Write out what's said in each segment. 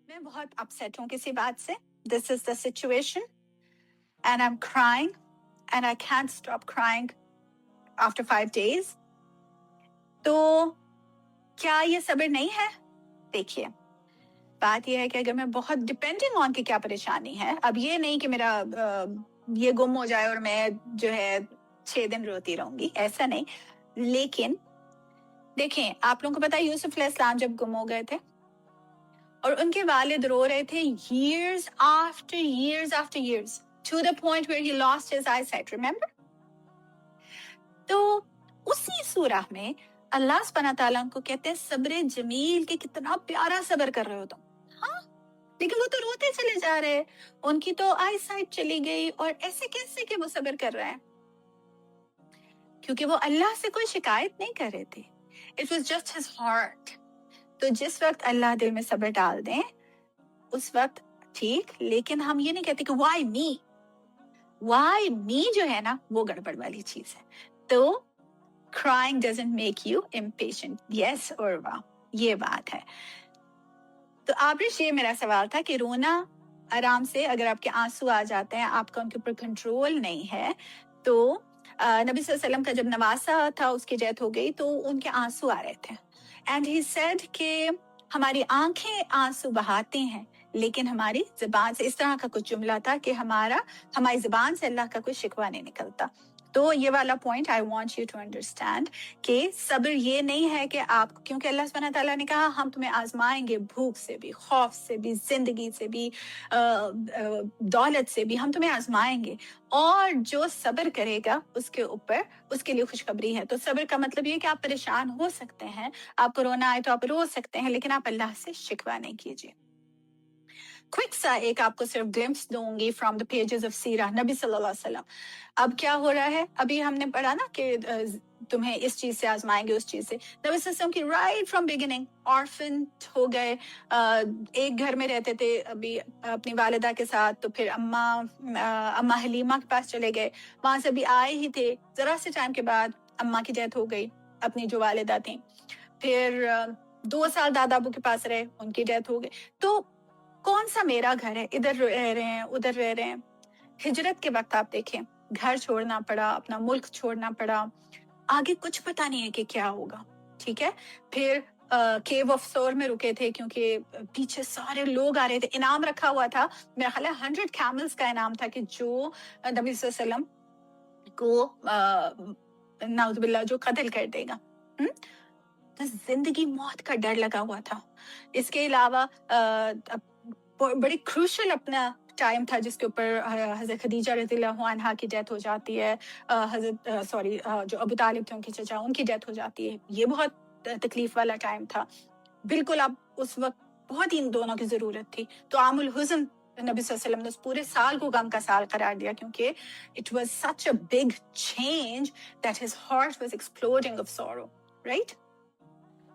میں بہت اپسیٹ ہوں کسی بات سے. This is the situation and I am crying and I can't stop crying after 5 days. تو کیا یہ صبر نہیں ہے؟ دیکھیے بات یہ ہے کہ اگر میں بہت ڈپینڈنگ آن کی کیا پریشانی ہے، اب یہ نہیں کہ میرا یہ گم ہو جائے اور میں جو ہے 6 دن روتی رہوں گی، ایسا نہیں. لیکن دیکھیں آپ لوگوں کو پتا ہے یوسف علیہ السلام جب گم ہو گئے تھے اور ان کے والد رو رہے تھے years after years after years to the point where he lost his eyesight, remember? تو اسی سورہ میں اللہ سبحانہ تعالیٰ کو کہتے ہیں صبر جمیل، کہ کتنا پیارا صبر کر رہے ہو تم. ہاں لیکن وہ تو روتے چلے جا رہے، ان کی تو آئی سائٹ چلی گئی، اور ایسے کیسے کہ وہ صبر کر رہے ہیں؟ کیونکہ وہ اللہ سے کوئی شکایت نہیں کر رہے تھے. It was just his heart. تو جس وقت اللہ دل میں صبر ڈال دیں اس وقت ٹھیک، لیکن ہم یہ نہیں کہتے کہ why me. why me جو ہے نا وہ گڑبڑ والی چیز ہے. تو crying doesn't make you impatient. yes or wow، یہ بات ہے. تو آبرش یہ میرا سوال تھا کہ رونا آرام سے، اگر آپ کے آنسو آ جاتے ہیں، آپ کا ان کے اوپر کنٹرول نہیں ہے، تو نبی صلی اللہ علیہ وسلم کا جب نواسا تھا اس کی ڈیتھ ہو گئی تو ان کے آنسو آ رہے تھے. اینڈ ہی سیڈ کہ ہماری آنکھیں آنسو بہاتی ہیں لیکن ہماری زبان سے، اس طرح کا کچھ جملہ تھا کہ ہماری زبان سے اللہ کا کوئی شکوہ نہیں نکلتا. تو یہ والا point I want you to understand کہ صبر یہ نہیں ہے کہ آپ، کیونکہ اللہ سبحانہ تعالیٰ نے کہا ہم تمہیں آزمائیں گے، بھوک سے بھی، خوف سے بھی، زندگی سے بھی، دولت سے بھی ہم تمہیں آزمائیں گے، اور جو صبر کرے گا اس کے اوپر اس کے لیے خوشخبری ہے. تو صبر کا مطلب یہ کہ آپ پریشان ہو سکتے ہیں، آپ کو رونا آئے تو آپ رو سکتے ہیں، لیکن آپ اللہ سے شکوہ نہیں کیجیے. کوئک سا ایک آپ کو صرف گلمپس دوں گی فرام دا پیجز آف سیرہ نبی صلی اللہ علیہ وسلم. اب کیا ہو رہا ہے، ابھی ہم نے پڑھا نا کہ تمہیں اس چیز سے آزمائیں گے، اس چیز سے. نبی صلی اللہ علیہ وسلم کی رائٹ فرام بگننگ آرفن ہو گئے، ایک گھر میں رہتے تھے ابھی اپنی والدہ کے ساتھ، تو پھر اماں حلیمہ کے پاس چلے گئے، وہاں سے بھی آئے ہی تھے، ذرا سے ٹائم کے بعد اماں کی ڈیتھ ہو گئی، اپنی جو والدہ تھیں. پھر 2 سال دادا ابو کے پاس رہے، ان کی ڈیتھ ہو گئی. تو کون سا میرا گھر ہے، ادھر رہ رہے ہیں ادھر رہ رہے ہیں. ہجرت کے وقت آپ دیکھیں گھر چھوڑنا پڑا، اپنا ملک چھوڑنا پڑا، آگے کچھ پتا نہیں ہے کہ کیا ہوگا. ٹھیک ہے، پھر کیو آف سور میں رکے تھے کیونکہ پیچھے سارے لوگ آ رہے تھے، انعام رکھا ہوا تھا، میرا خیال ہے 100 کیملز کا انعام تھا کہ جو نبی صلی اللہ علیہ وسلم کو نعوذ باللہ جو قتل کر دے گا. تو زندگی موت کا ڈر لگا ہوا تھا. اس کے علاوہ بڑی کروشل اپنا ٹائم تھا جس کے اوپر حضرت خدیجہ رضی اللہ عنہا کی ڈیتھ ہو جاتی ہے، جو ابو طالب تھے ان کی چچا، ان کی ڈیتھ ہو جاتی ہے. یہ بہت تکلیف والا ٹائم تھا. بالکل اب اس وقت بہت ان دونوں کی ضرورت تھی. تو عام الحزن نبی صلی اللہ علیہ وسلم نے اس پورے سال کو غم کا سال قرار دیا، کیونکہ it was such a big change that his heart was exploding of sorrow, right?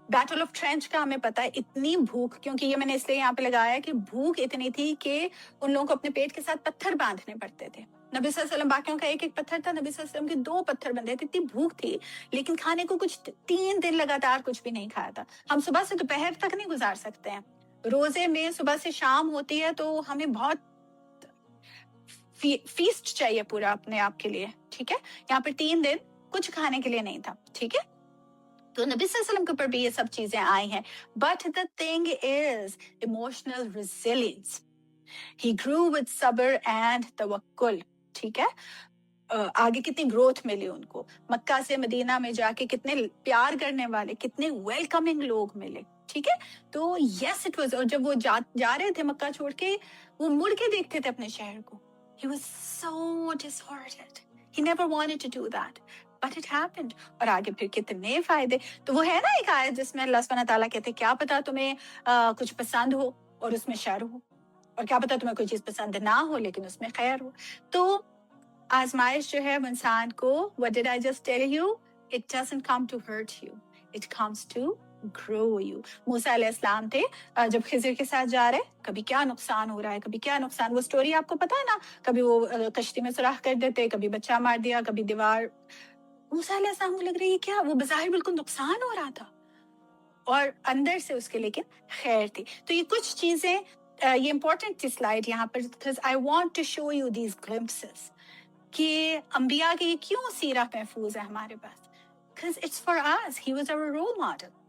Battle of trench کا ہمیں پتا ہے اتنی بھوک، کیونکہ یہ میں نے اس لیے یہاں پہ لگایا کہ بھوک اتنی تھی کہ ان لوگوں کو اپنے پیٹ کے ساتھ پتھر باندھنے پڑتے تھے. نبی صلی اللہ علیہ وسلم باقیوں کا ایک پتھر تھا، نبی صلی اللہ علیہ وسلم کے 2 پتھر بندھے تھے. اتنی بھوک تھی لیکن کھانے کو کچھ 3 دن لگاتار کچھ بھی نہیں کھایا تھا. ہم صبح سے دوپہر تک نہیں گزار سکتے ہیں، روزے میں صبح سے شام ہوتی ہے تو ہمیں بہت فیسٹ چاہیے پورا اپنے آپ کے لیے. ٹھیک ہے، یہاں پہ 3 دن کچھ کھانے کے لیے نہیں تھا. ٹھیک ہے، تو نبی صلی اللہ علیہ وسلم کے اوپر بھی یہ سب چیزیں آئی ہیں. But the thing is emotional resilience. He grow with صبر اینڈ توکل. ٹھیک ہے، آگے کتنی گروتھ ملی ان کو، مکہ سے مدینہ میں جا کے کتنے پیار کرنے والے، کتنے ویلکمنگ لوگ ملے. ٹھیک ہے، تو یس اٹ واز. اور جب وہ جا رہے تھے مکہ چھوڑ کے، وہ مڑ کے دیکھتے تھے اپنے شہر کو. He was so disheartened. He never wanted to do that. But it happened. اور آگے پھر کتنے فائدے. تو وہ ہے نا ایک آیت جس میں اللہ سبحانہ تعالیٰ کہتے ہیں کیا پتا تمہیں کچھ پسند ہو اور اس میں شر ہو، اور کیا پتا تمہیں کوئی چیز پسند نہ ہو لیکن اس میں خیر ہو. تو آزمائش جو ہے انسان کو، what did I just tell you? It doesn't come to hurt you. It comes to grow you. موسیٰ علیہ السلام تھے، جب خضر کے ساتھ جا رہے، کبھی کیا نقصان ہو رہا ہے، کبھی کیا نقصان. وہ سٹوری آپ کو پتا ہے نا، کبھی وہ کشتی میں سوراخ کر دیتے، کبھی بچہ مار دیا، کبھی دیوار. موسیٰ علیہ السلام کو لگ رہی ہے کیا، وہ بظاہر بالکل نقصان ہو رہا تھا اور اندر سے اس کے لیکن خیر تھی. تو یہ کچھ چیزیں یہ امپورٹنٹ تھی سلائڈ یہاں پر because I want to show you these glimpses کہ انبیاء کی کیوں سیرت محفوظ ہے ہمارے پاس because it's for us. He was our role model.